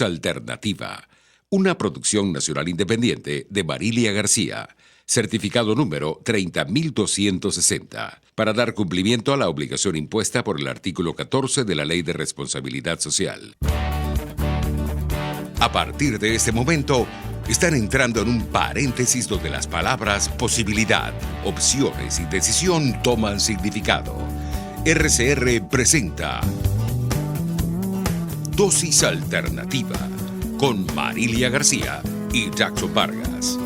Alternativa, una producción nacional independiente de Marilia García, certificado número 30.260, para dar cumplimiento a la obligación impuesta por el artículo 14 de la Ley de Responsabilidad Social. A partir de este momento, están entrando en un paréntesis donde las palabras posibilidad, opciones y decisión toman significado. RCR presenta Dosis Alternativa con Marilia García y Jackson Vargas.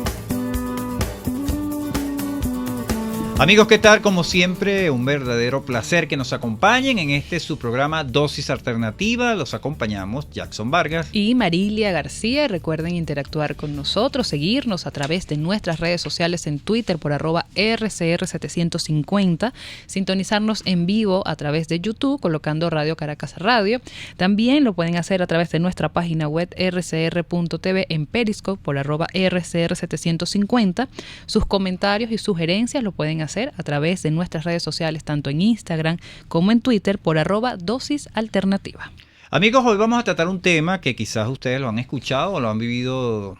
Amigos, ¿qué tal? Como siempre, un verdadero placer que nos acompañen en su programa Dosis Alternativa. Los acompañamos Jackson Vargas y Marilia García. Recuerden interactuar con nosotros, seguirnos a través de nuestras redes sociales en Twitter por @RCR750, sintonizarnos en vivo a través de YouTube colocando Radio Caracas Radio. También lo pueden hacer a través de nuestra página web rcr.tv, en Periscope por @RCR750. Sus comentarios y sugerencias lo pueden hacer a través de nuestras redes sociales, tanto en Instagram como en Twitter por @Dosis Alternativa. Amigos, hoy vamos a tratar un tema que quizás ustedes lo han escuchado o lo han vivido,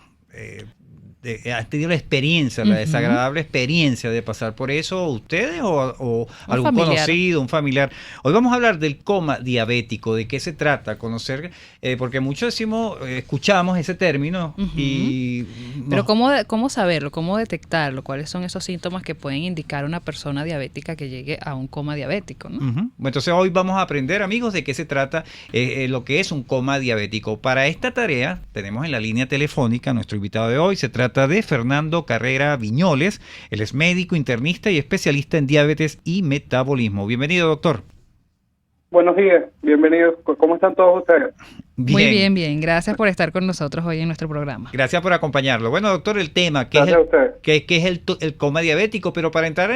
han tenido la experiencia, la desagradable experiencia de pasar por eso, ustedes o algún familiar. Conocido, un familiar. Hoy vamos a hablar del coma diabético, de qué se trata, conocer, porque muchos escuchamos ese término y... Pero ¿cómo saberlo? ¿Cómo detectarlo? ¿Cuáles son esos síntomas que pueden indicar a una persona diabética que llegue a un coma diabético, ¿no? Bueno, entonces hoy vamos a aprender, amigos, de qué se trata lo que es un coma diabético. Para esta tarea tenemos en la línea telefónica a nuestro invitado de hoy. Se trata de Fernando Carrera Viñoles. Él es médico, internista y especialista en diabetes y metabolismo. Bienvenido, doctor. Buenos días, bienvenidos. ¿Cómo están todos ustedes? Bien. Muy bien. Gracias por estar con nosotros hoy en nuestro programa. Gracias por acompañarlo. Bueno, doctor, el tema, ¿qué es el coma diabético? Pero para entrar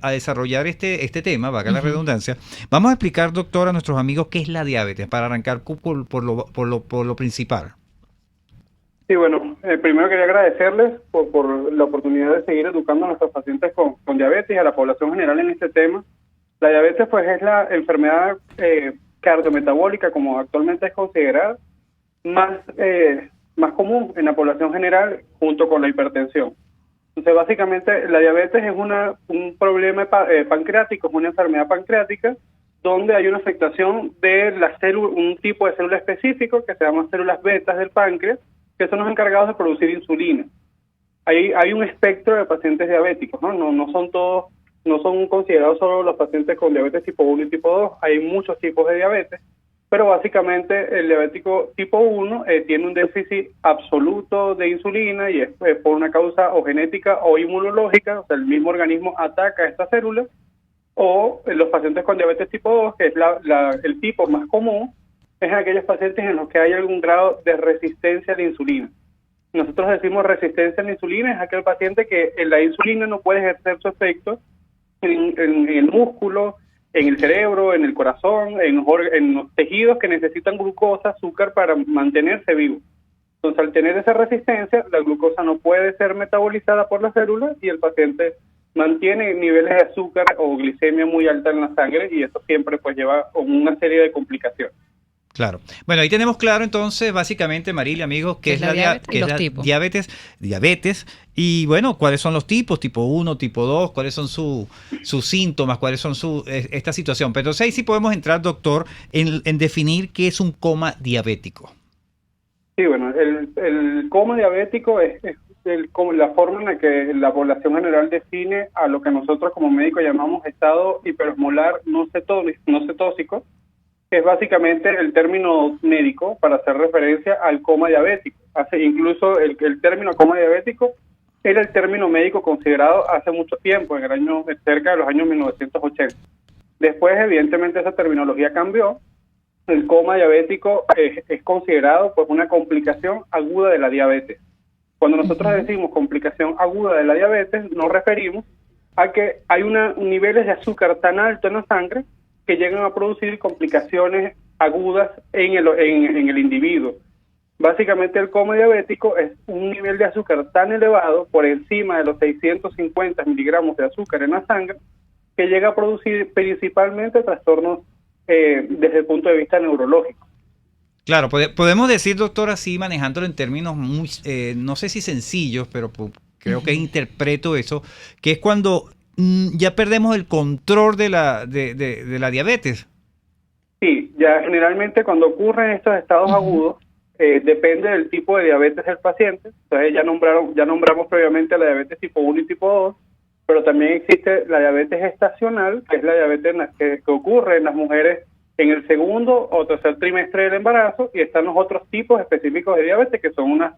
a desarrollar este tema, valga la redundancia, vamos a explicar, doctor, a nuestros amigos qué es la diabetes, para arrancar por lo principal. Sí, bueno, primero quería agradecerles por la oportunidad de seguir educando a nuestros pacientes con diabetes y a la población general en este tema. La diabetes pues es la enfermedad cardiometabólica, como actualmente es considerada, más común en la población general junto con la hipertensión. Entonces básicamente la diabetes es un problema pancreático, es una enfermedad pancreática donde hay una afectación de la célula, un tipo de célula específico que se llama células betas del páncreas, que son los encargados de producir insulina. Hay un espectro de pacientes diabéticos, ¿no? No son considerados solo los pacientes con diabetes tipo 1 y tipo 2, hay muchos tipos de diabetes, pero básicamente el diabético tipo 1 tiene un déficit absoluto de insulina y es por una causa o genética o inmunológica, o sea, el mismo organismo ataca a esta célula, o los pacientes con diabetes tipo 2, que es el tipo más común, es en aquellos pacientes en los que hay algún grado de resistencia a la insulina. Nosotros decimos resistencia a la insulina, es aquel paciente que la insulina no puede ejercer su efecto en el músculo, en el cerebro, en el corazón, en los tejidos que necesitan glucosa, azúcar para mantenerse vivo. Entonces, al tener esa resistencia, la glucosa no puede ser metabolizada por las células y el paciente mantiene niveles de azúcar o glicemia muy alta en la sangre y eso siempre pues lleva a una serie de complicaciones. Claro. Bueno, ahí tenemos claro entonces, básicamente, Marilia, amigos, qué es la diabetes y, bueno, cuáles son los tipos, tipo 1, tipo 2, cuáles son sus síntomas, cuáles son esta situación. Pero entonces ahí sí podemos entrar, doctor, en definir qué es un coma diabético. Sí, bueno, el coma diabético es la forma en la que la población general define a lo que nosotros como médicos llamamos estado hiperosmolar no cetósico, que es básicamente el término médico para hacer referencia al coma diabético. Incluso el término coma diabético era el término médico considerado hace mucho tiempo, cerca de los años 1980. Después, evidentemente, esa terminología cambió. El coma diabético es considerado pues una complicación aguda de la diabetes. Cuando nosotros decimos complicación aguda de la diabetes, nos referimos a que hay niveles de azúcar tan alto en la sangre que llegan a producir complicaciones agudas en el individuo. Básicamente el coma diabético es un nivel de azúcar tan elevado, por encima de los 650 miligramos de azúcar en la sangre, que llega a producir principalmente trastornos desde el punto de vista neurológico. Claro, podemos decir, doctor, así manejándolo en términos muy, no sé si sencillos, pero creo que interpreto eso, que es cuando ya perdemos el control de la diabetes. Sí, ya generalmente cuando ocurren estos estados agudos, depende del tipo de diabetes del paciente. Entonces ya nombramos previamente la diabetes tipo 1 y tipo 2, pero también existe la diabetes gestacional, que es la diabetes que ocurre en las mujeres en el segundo o tercer trimestre del embarazo, y están los otros tipos específicos de diabetes, que son unas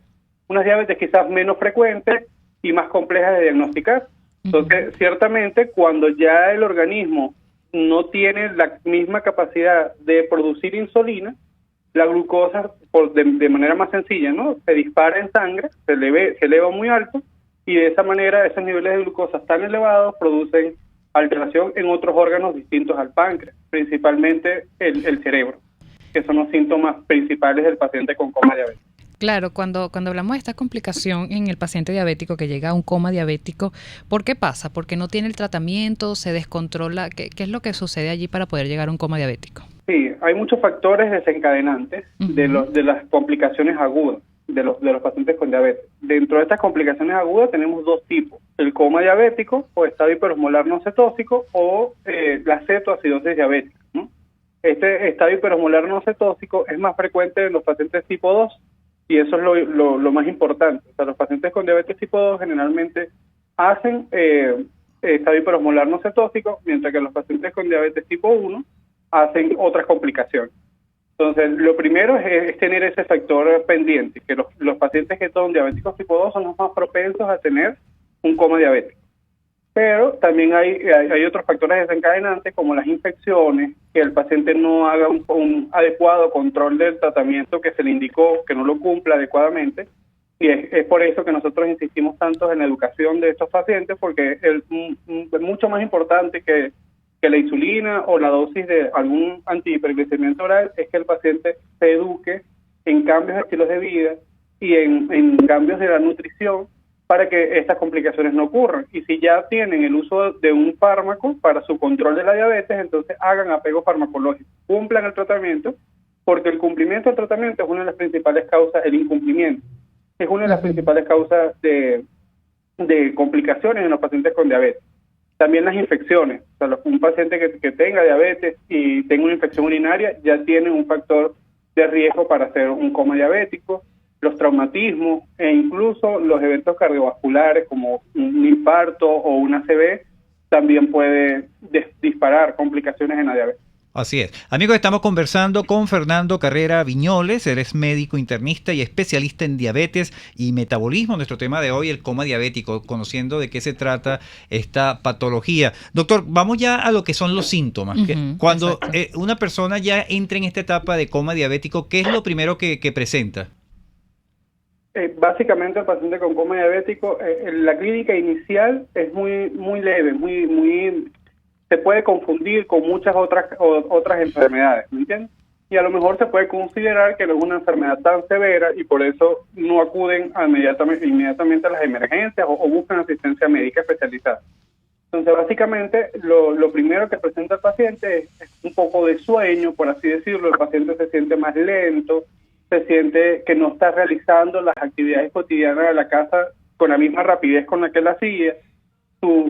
diabetes quizás menos frecuentes y más complejas de diagnosticar. Entonces, ciertamente, cuando ya el organismo no tiene la misma capacidad de producir insulina, la glucosa, de manera más sencilla, ¿no?, se dispara en sangre, se eleva muy alto, y de esa manera esos niveles de glucosa tan elevados producen alteración en otros órganos distintos al páncreas, principalmente el cerebro, que son los síntomas principales del paciente con coma diabético. Claro, cuando hablamos de esta complicación en el paciente diabético que llega a un coma diabético, ¿por qué pasa? ¿Porque no tiene el tratamiento? ¿Se descontrola? ¿Qué es lo que sucede allí para poder llegar a un coma diabético? Sí, hay muchos factores desencadenantes de las complicaciones agudas de los pacientes con diabetes. Dentro de estas complicaciones agudas tenemos dos tipos: el coma diabético o estado hiperosmolar no cetóxico, o la cetoacidosis diabética, ¿no? Este estado hiperosmolar no cetóxico es más frecuente en los pacientes tipo 2, y eso es lo más importante. O sea, los pacientes con diabetes tipo 2 generalmente hacen estado hiperosmolar no cetóxico, mientras que los pacientes con diabetes tipo 1 hacen otras complicaciones. Entonces, lo primero es tener ese factor pendiente, que los pacientes que son diabéticos tipo 2 son los más propensos a tener un coma diabético. Pero también hay otros factores desencadenantes, como las infecciones, que el paciente no haga un adecuado control del tratamiento que se le indicó, que no lo cumpla adecuadamente. Y es por eso que nosotros insistimos tanto en la educación de estos pacientes, porque es mucho más importante que la insulina o la dosis de algún antihiperglicemiante oral, es que el paciente se eduque en cambios de estilos de vida y en cambios de la nutrición, para que estas complicaciones no ocurran. Y si ya tienen el uso de un fármaco para su control de la diabetes, entonces hagan apego farmacológico, cumplan el tratamiento, porque el cumplimiento del tratamiento es una de las principales causas, el incumplimiento es una de las principales causas de complicaciones en los pacientes con diabetes. También las infecciones. O sea, un paciente que tenga diabetes y tenga una infección urinaria ya tiene un factor de riesgo para hacer un coma diabético. Los traumatismos e incluso los eventos cardiovasculares como un infarto o una ACV también puede disparar complicaciones en la diabetes. Así es. Amigos, estamos conversando con Fernando Carrera Viñoles. Él es médico internista y especialista en diabetes y metabolismo. Nuestro tema de hoy, el coma diabético, conociendo de qué se trata esta patología. Doctor, vamos ya a lo que son los síntomas. Cuando una persona ya entra en esta etapa de coma diabético, ¿qué es lo primero que presenta? Básicamente, el paciente con coma diabético, la clínica inicial es muy leve, se puede confundir con muchas otras enfermedades, ¿me entiendes? Y a lo mejor se puede considerar que no es una enfermedad tan severa y por eso no acuden inmediatamente a las emergencias o buscan asistencia médica especializada. Entonces, básicamente, lo primero que presenta el paciente es un poco de sueño, por así decirlo. El paciente se siente más lento, se siente que no está realizando las actividades cotidianas de la casa con la misma rapidez con la que la hacía.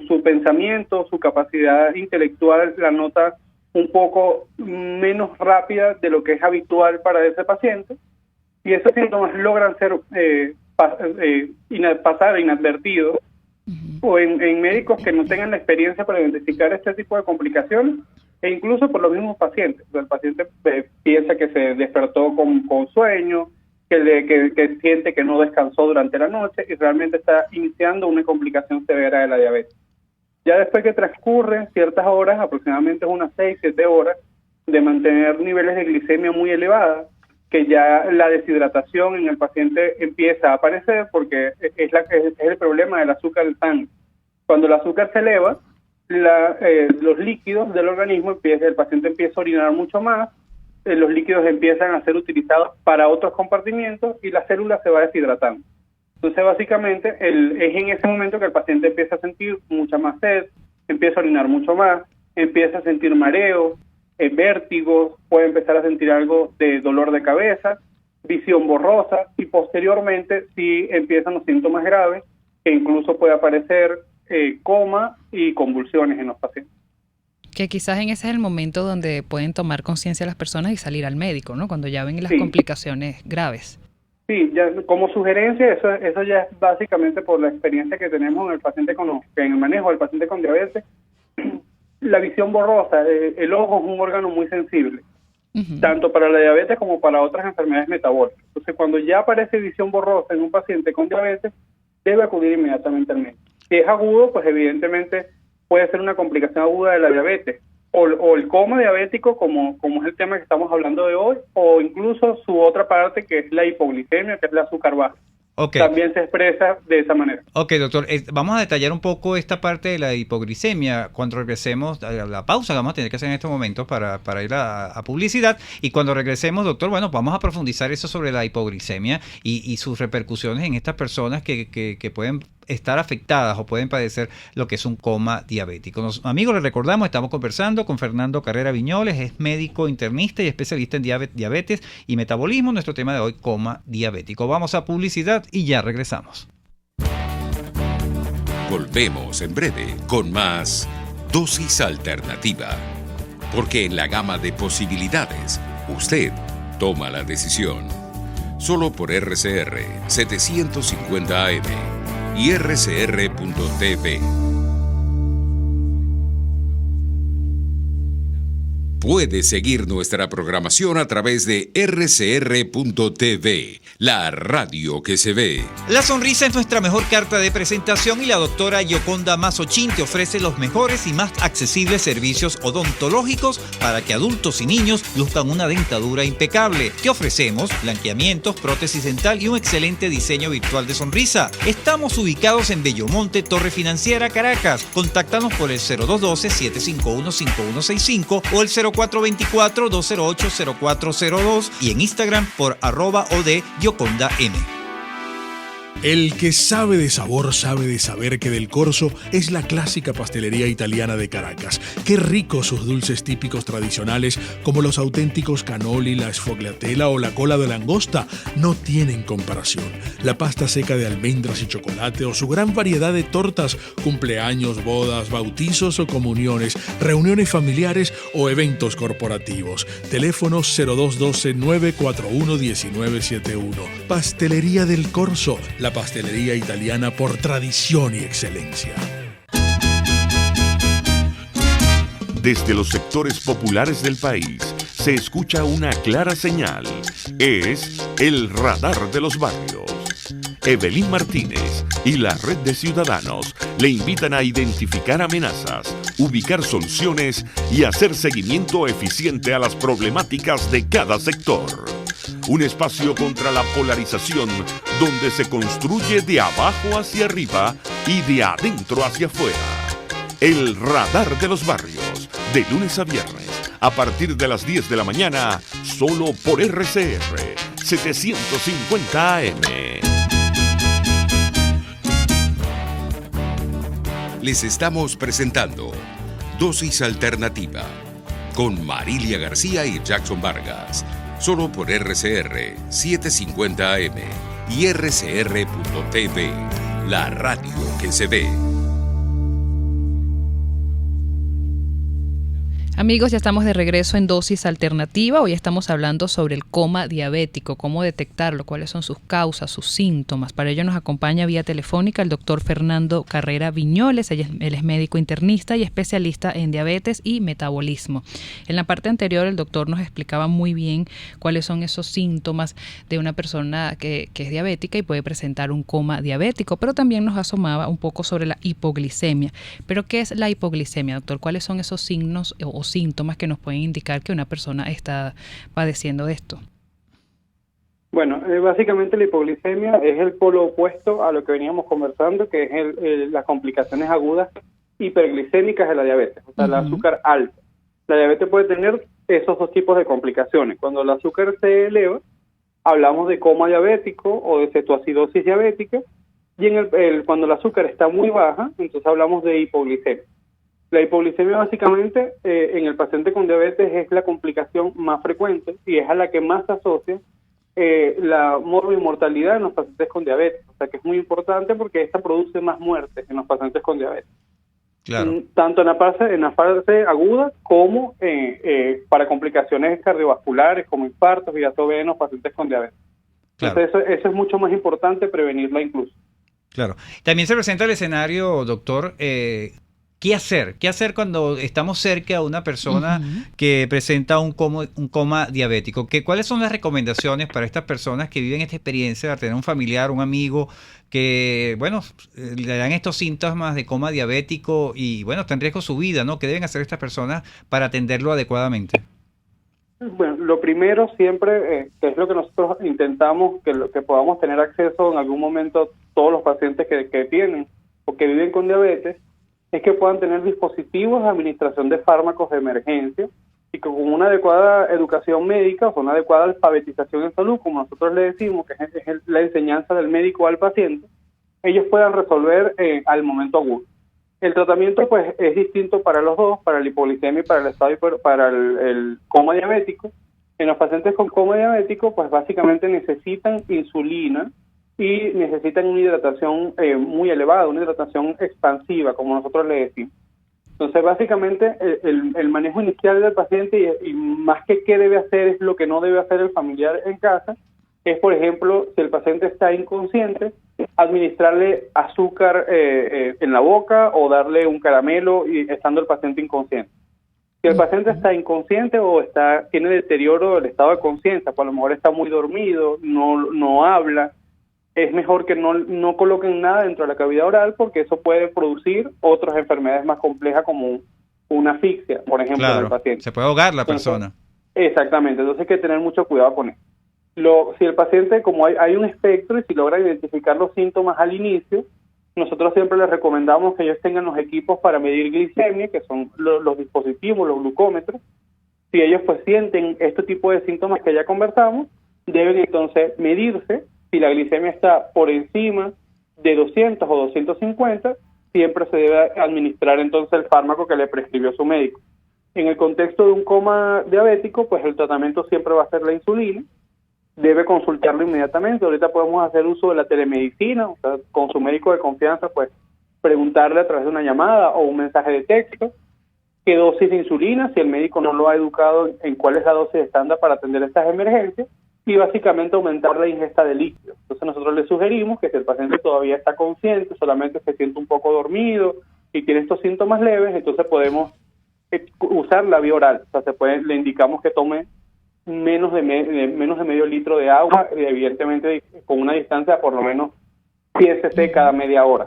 Su pensamiento, su capacidad intelectual la nota un poco menos rápida de lo que es habitual para ese paciente, y esos síntomas logran ser pasar inadvertidos o en médicos que no tengan la experiencia para identificar este tipo de complicaciones, e incluso por los mismos pacientes. O sea, el paciente piensa que se despertó con sueño, que siente que no descansó durante la noche y realmente está iniciando una complicación severa de la diabetes. Ya después que transcurren ciertas horas, aproximadamente unas 6-7 horas, de mantener niveles de glicemia muy elevadas, que ya la deshidratación en el paciente empieza a aparecer, porque es el problema del azúcar del sangre. Cuando el azúcar se eleva, los líquidos del organismo el paciente empieza a orinar mucho más, los líquidos empiezan a ser utilizados para otros compartimientos y la célula se va deshidratando. Entonces, básicamente, es en ese momento que el paciente empieza a sentir mucha más sed, empieza a orinar mucho más, empieza a sentir mareo, vértigos, puede empezar a sentir algo de dolor de cabeza, visión borrosa, y posteriormente si empiezan los síntomas graves, que incluso puede aparecer coma y convulsiones en los pacientes. Que quizás en ese es el momento donde pueden tomar conciencia las personas y salir al médico, ¿no? Cuando ya ven las Sí. complicaciones graves. Sí, ya como sugerencia, eso ya es básicamente por la experiencia que tenemos en el paciente en el manejo del paciente con diabetes. La visión borrosa, el ojo es un órgano muy sensible, Ujú. tanto para la diabetes como para otras enfermedades metabólicas. Entonces, cuando ya aparece visión borrosa en un paciente con diabetes, debe acudir inmediatamente al médico. Si es agudo, pues evidentemente puede ser una complicación aguda de la diabetes, o el coma diabético, como es el tema que estamos hablando de hoy, o incluso su otra parte, que es la hipoglicemia, que es el azúcar baja. Ok. También se expresa de esa manera. Ok, doctor, vamos a detallar un poco esta parte de la hipoglicemia cuando regresemos a la pausa que vamos a tener que hacer en este momento para ir a publicidad. Y cuando regresemos, doctor, bueno, vamos a profundizar eso sobre la hipoglicemia y sus repercusiones en estas personas que pueden estar afectadas o pueden padecer lo que es un coma diabético. Amigos, les recordamos, estamos conversando con Fernando Carrera Viñoles, es médico internista y especialista en diabetes y metabolismo. Nuestro tema de hoy, coma diabético. Vamos a publicidad y ya regresamos. Volvemos en breve con más Dosis Alternativa. Porque en la gama de posibilidades, usted toma la decisión. Solo por RCR 750 AM y rcr.tv. Puede seguir nuestra programación a través de rcr.tv, la radio que se ve. La sonrisa es nuestra mejor carta de presentación y la doctora Yoconda Mazzochín te ofrece los mejores y más accesibles servicios odontológicos para que adultos y niños luzcan una dentadura impecable. Te ofrecemos blanqueamientos, prótesis dental y un excelente diseño virtual de sonrisa. Estamos ubicados en Bellomonte, Torre Financiera, Caracas. Contáctanos por el 0212-751-5165 o el 0424-208-0402 y en Instagram por @od_yoconda M. El que sabe de sabor sabe de saber que Del Corso es la clásica pastelería italiana de Caracas. Qué ricos sus dulces típicos tradicionales como los auténticos cannoli, la sfogliatella o la cola de langosta no tienen comparación. La pasta seca de almendras y chocolate o su gran variedad de tortas, cumpleaños, bodas, bautizos o comuniones, reuniones familiares o eventos corporativos. Teléfono 0212-941-1971. Pastelería Del Corso, la pastelería italiana por tradición y excelencia. Desde los sectores populares del país se escucha una clara señal. Es el radar de los barrios. Evelyn Martínez y la red de ciudadanos le invitan a identificar amenazas, ubicar soluciones y hacer seguimiento eficiente a las problemáticas de cada sector. Un espacio contra la polarización donde se construye de abajo hacia arriba y de adentro hacia afuera. El radar de los barrios, de lunes a viernes, a partir de las 10 de la mañana, solo por RCR 750 AM. Les estamos presentando Dosis Alternativa con Marilia García y Jackson Vargas. Solo por RCR 750 AM y rcr.tv, la radio que se ve. Amigos, ya estamos de regreso en Dosis Alternativa. Hoy estamos hablando sobre el coma diabético, cómo detectarlo, cuáles son sus causas, sus síntomas. Para ello nos acompaña vía telefónica el doctor Fernando Carrera Viñoles. Él es médico internista y especialista en diabetes y metabolismo. En la parte anterior el doctor nos explicaba muy bien cuáles son esos síntomas de una persona que es diabética y puede presentar un coma diabético, pero también nos asomaba un poco sobre la hipoglicemia. ¿Pero qué es la hipoglicemia, doctor? ¿Cuáles son esos signos o síntomas que nos pueden indicar que una persona está padeciendo de esto? Bueno, básicamente la hipoglicemia es el polo opuesto a lo que veníamos conversando, que es las complicaciones agudas hiperglicémicas de la diabetes, o sea, el azúcar alto. La diabetes puede tener esos dos tipos de complicaciones. Cuando el azúcar se eleva, hablamos de coma diabético o de cetoacidosis diabética, y cuando el azúcar está muy baja, entonces hablamos de hipoglicemia. La hipoglicemia básicamente en el paciente con diabetes es la complicación más frecuente y es a la que más se asocia la morbimortalidad en los pacientes con diabetes. O sea que es muy importante porque esta produce más muertes en los pacientes con diabetes. Claro. Tanto en la fase aguda como para complicaciones cardiovasculares como infartos y diabetes en los pacientes con diabetes. Claro. Entonces eso es mucho más importante prevenirla incluso. Claro. También se presenta el escenario, doctor, ¿qué hacer? ¿Qué hacer cuando estamos cerca de una persona que presenta un coma diabético? ¿Cuáles son las recomendaciones para estas personas que viven esta experiencia de tener un familiar, un amigo que, bueno, le dan estos síntomas de coma diabético y, bueno, está en riesgo su vida, ¿no? ¿Qué deben hacer estas personas para atenderlo adecuadamente? Bueno, lo primero siempre, que es lo que nosotros intentamos, que podamos tener acceso en algún momento todos los pacientes que tienen o que viven con diabetes, es que puedan tener dispositivos de administración de fármacos de emergencia y que con una adecuada educación médica o con una adecuada alfabetización en salud, como nosotros le decimos, que es la enseñanza del médico al paciente, ellos puedan resolver al momento agudo. El tratamiento pues es distinto para los dos, para la hipoglicemia y para el estado para el coma diabético. En los pacientes con coma diabético pues básicamente necesitan insulina y necesitan una hidratación muy elevada, una hidratación expansiva, como nosotros le decimos. Entonces básicamente el manejo inicial del paciente y más que qué debe hacer es lo que no debe hacer el familiar en casa, es por ejemplo si el paciente está inconsciente, administrarle azúcar en la boca o darle un caramelo y estando el paciente inconsciente. Si el paciente está inconsciente o tiene deterioro del estado de conciencia, pues a lo mejor está muy dormido, no habla, es mejor que no coloquen nada dentro de la cavidad oral porque eso puede producir otras enfermedades más complejas como una asfixia, por ejemplo, en el paciente. Se puede ahogar la persona. Exactamente, entonces hay que tener mucho cuidado con eso. Si el paciente, como hay un espectro y si logra identificar los síntomas al inicio, nosotros siempre les recomendamos que ellos tengan los equipos para medir glicemia, que son los dispositivos, los glucómetros. Si ellos pues sienten este tipo de síntomas que ya conversamos, deben entonces medirse. Si la glicemia está por encima de 200 o 250, siempre se debe administrar entonces el fármaco que le prescribió su médico. En el contexto de un coma diabético, pues el tratamiento siempre va a ser la insulina. Debe consultarlo inmediatamente. Ahorita podemos hacer uso de la telemedicina, o sea, con su médico de confianza, pues preguntarle a través de una llamada o un mensaje de texto qué dosis de insulina, si el médico no lo ha educado en cuál es la dosis estándar para atender estas emergencias, y básicamente aumentar la ingesta de líquidos. Entonces nosotros le sugerimos que si el paciente todavía está consciente, solamente se siente un poco dormido y tiene estos síntomas leves, entonces podemos usar la vía oral. O sea, le indicamos que tome menos de medio litro de agua, evidentemente con una distancia de por lo menos 100 cc cada media hora.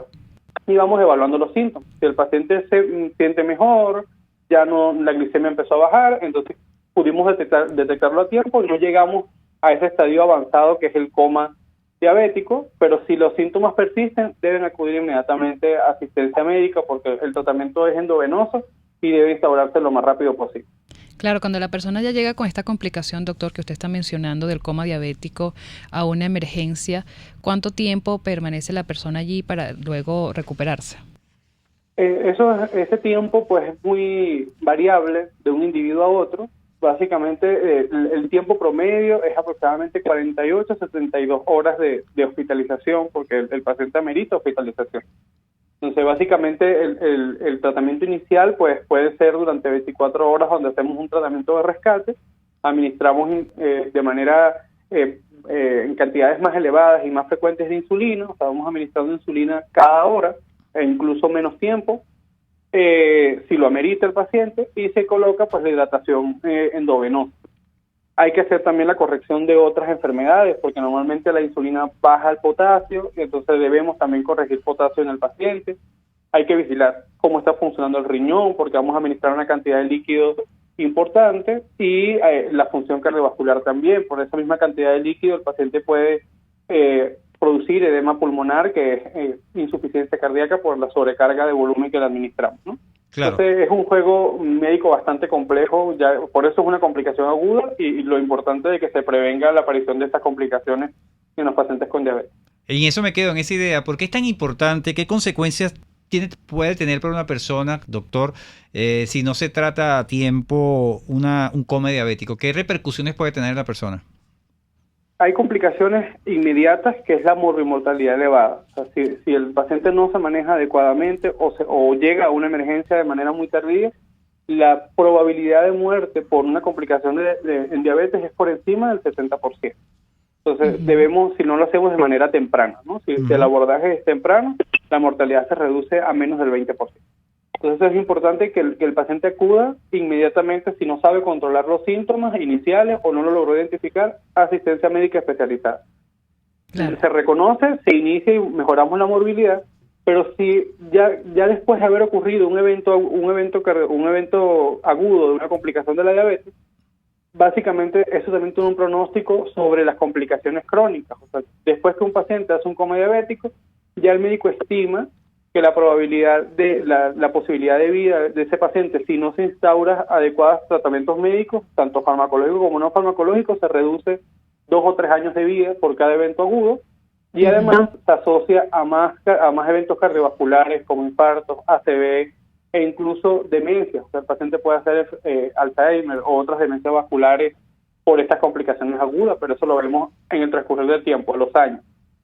Y vamos evaluando los síntomas. Si el paciente se siente mejor, ya la glicemia empezó a bajar, entonces pudimos detectarlo a tiempo y no llegamos a ese estadio avanzado que es el coma diabético, pero si los síntomas persisten, deben acudir inmediatamente a asistencia médica porque el tratamiento es endovenoso y debe instaurarse lo más rápido posible. Claro, cuando la persona ya llega con esta complicación, doctor, que usted está mencionando del coma diabético a una emergencia, ¿cuánto tiempo permanece la persona allí para luego recuperarse? Ese tiempo pues es muy variable de un individuo a otro. Básicamente el tiempo promedio es aproximadamente 48 a 72 horas de hospitalización porque el paciente amerita hospitalización. Entonces básicamente el tratamiento inicial pues puede ser durante 24 horas donde hacemos un tratamiento de rescate, administramos de manera en cantidades más elevadas y más frecuentes de insulina, o sea, vamos administrando insulina cada hora e incluso menos tiempo. Si lo amerita el paciente y se coloca pues la hidratación endovenosa. Hay que hacer también la corrección de otras enfermedades porque normalmente la insulina baja el potasio y entonces debemos también corregir potasio en el paciente. Hay que vigilar cómo está funcionando el riñón porque vamos a administrar una cantidad de líquido importante y la función cardiovascular también. Por esa misma cantidad de líquido el paciente puede producir edema pulmonar, que es insuficiencia cardíaca por la sobrecarga de volumen que le administramos, ¿no? Claro. Entonces es un juego médico bastante complejo, por eso es una complicación aguda y lo importante es que se prevenga la aparición de estas complicaciones en los pacientes con diabetes. Y eso me quedo en esa idea, ¿por qué es tan importante? ¿Qué consecuencias puede tener para una persona, doctor, si no se trata a tiempo un coma diabético? ¿Qué repercusiones puede tener en la persona? Hay complicaciones inmediatas, que es la morbimortalidad elevada. O sea, si el paciente no se maneja adecuadamente o llega a una emergencia de manera muy tardía, la probabilidad de muerte por una complicación en diabetes es por encima del 70%. Entonces, debemos, si no lo hacemos de manera temprana, ¿no? Si el abordaje es temprano, la mortalidad se reduce a menos del 20%. Entonces, es importante que el paciente acuda inmediatamente, si no sabe controlar los síntomas iniciales o no lo logró identificar, a asistencia médica especializada. Claro. Se reconoce, se inicia y mejoramos la morbilidad, pero si ya después de haber ocurrido un evento agudo de una complicación de la diabetes, básicamente eso también tiene un pronóstico sobre las complicaciones crónicas. O sea, después que un paciente hace un coma diabético, ya el médico estima que la probabilidad de la posibilidad de vida de ese paciente, si no se instaura adecuados tratamientos médicos, tanto farmacológicos como no farmacológicos, se reduce 2 o 3 años de vida por cada evento agudo, y además se asocia a más eventos cardiovasculares como infartos, ACV e incluso demencias. O sea, el paciente puede hacer Alzheimer o otras demencias vasculares por estas complicaciones agudas, pero eso lo vemos en el transcurrir del tiempo, los años.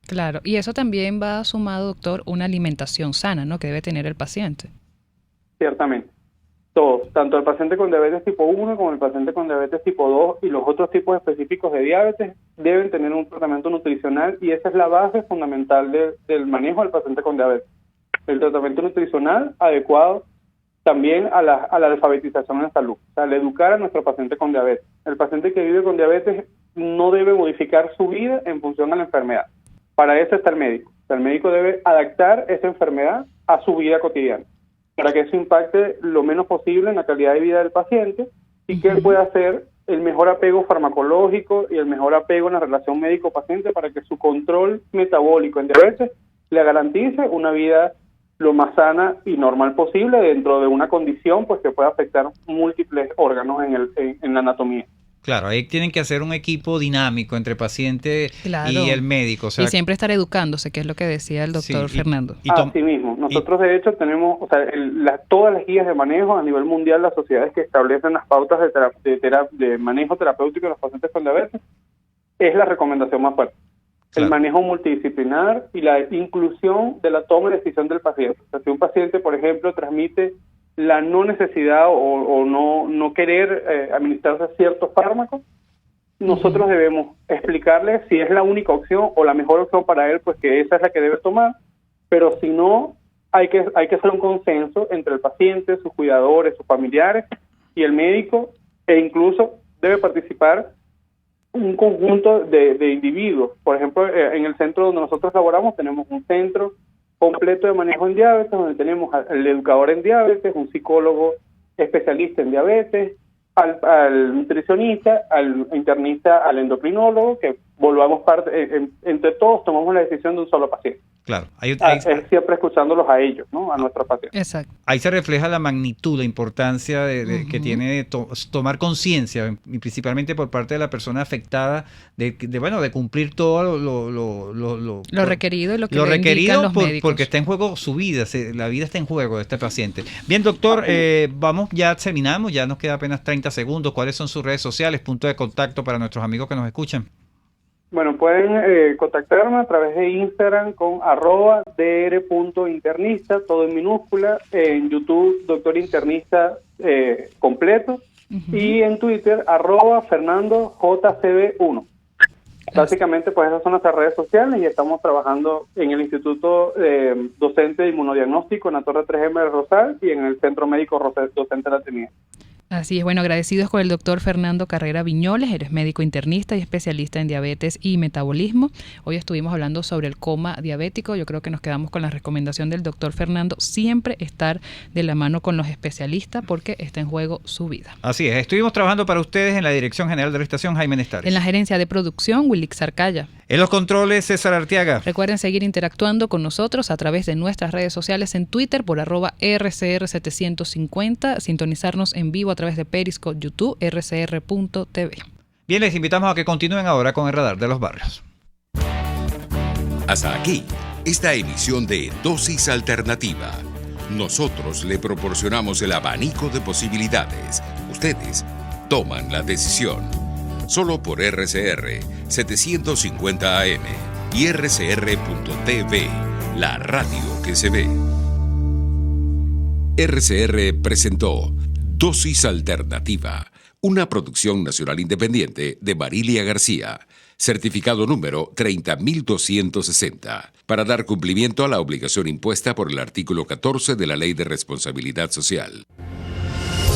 Claro, y eso también va sumado, doctor, una alimentación sana, ¿no?, que debe tener el paciente. Ciertamente. Todos, tanto el paciente con diabetes tipo 1 como el paciente con diabetes tipo 2 y los otros tipos específicos de diabetes deben tener un tratamiento nutricional, y esa es la base fundamental del manejo del paciente con diabetes. El tratamiento nutricional adecuado también a la alfabetización en salud, o sea, al educar a nuestro paciente con diabetes. El paciente que vive con diabetes no debe modificar su vida en función a la enfermedad. Para eso está el médico. O sea, el médico debe adaptar esa enfermedad a su vida cotidiana, para que eso impacte lo menos posible en la calidad de vida del paciente y que él pueda hacer el mejor apego farmacológico y el mejor apego en la relación médico-paciente para que su control metabólico en diabetes le garantice una vida lo más sana y normal posible dentro de una condición pues que pueda afectar múltiples órganos en la anatomía. Claro, ahí tienen que hacer un equipo dinámico entre paciente y el médico. O sea, y siempre estar educándose, que es lo que decía el doctor Fernando. Así mismo. Nosotros, de hecho, tenemos todas las guías de manejo a nivel mundial, las sociedades que establecen las pautas de manejo terapéutico de los pacientes con diabetes, es la recomendación más fuerte. Claro. El manejo multidisciplinar y la inclusión de la toma de decisión del paciente. O sea, si un paciente, por ejemplo, transmite la no necesidad o no querer administrarse ciertos fármacos, nosotros debemos explicarle si es la única opción o la mejor opción para él, pues que esa es la que debe tomar, pero si no, hay que hacer un consenso entre el paciente, sus cuidadores, sus familiares y el médico, e incluso debe participar un conjunto de individuos. Por ejemplo, en el centro donde nosotros laboramos tenemos un centro completo de manejo en diabetes, donde tenemos al educador en diabetes, un psicólogo especialista en diabetes, al nutricionista, al internista, al endocrinólogo, que volvamos parte, entre todos tomamos la decisión de un solo paciente. Claro, siempre escuchándolos a ellos, ¿no? A nuestros pacientes. Exacto. Ahí se refleja la magnitud, la importancia que tiene tomar conciencia, y principalmente por parte de la persona afectada, de cumplir todo lo requerido y lo que lo le requerido indican los médicos. Porque está en juego su vida, la vida está en juego de este paciente. Bien, doctor, ya terminamos, ya nos queda apenas 30 segundos. ¿Cuáles son sus redes sociales, punto de contacto para nuestros amigos que nos escuchan? Bueno, pueden contactarme a través de Instagram con @dr.internista, todo en minúscula, en YouTube, doctor internista completo, y en Twitter, @FernandoJCB1. Básicamente, pues esas son nuestras redes sociales y estamos trabajando en el Instituto Docente de Inmunodiagnóstico en la Torre 3M del Rosal y en el Centro Médico Docente de la Trinidad. Así es, bueno, agradecidos con el doctor Fernando Carrera Viñoles, eres médico internista y especialista en diabetes y metabolismo. Hoy estuvimos hablando sobre el coma diabético. Yo creo que nos quedamos con la recomendación del doctor Fernando, siempre estar de la mano con los especialistas porque está en juego su vida. Así es, estuvimos trabajando para ustedes en la Dirección General de la Estación, Jaime Nestares. En la gerencia de producción, Wilix Arcaya. En los controles, César Arteaga. Recuerden seguir interactuando con nosotros a través de nuestras redes sociales en Twitter por @RCR750, sintonizarnos en vivo a través de Periscope, YouTube, rcr.tv. Bien, les invitamos a que continúen ahora con el Radar de los Barrios. Hasta aquí, esta emisión de Dosis Alternativa. Nosotros le proporcionamos el abanico de posibilidades. Ustedes toman la decisión. Solo por RCR 750 AM y rcr.tv, la radio que se ve. RCR presentó Dosis Alternativa, una producción nacional independiente de Marilia García, certificado número 30260, para dar cumplimiento a la obligación impuesta por el artículo 14 de la Ley de Responsabilidad Social.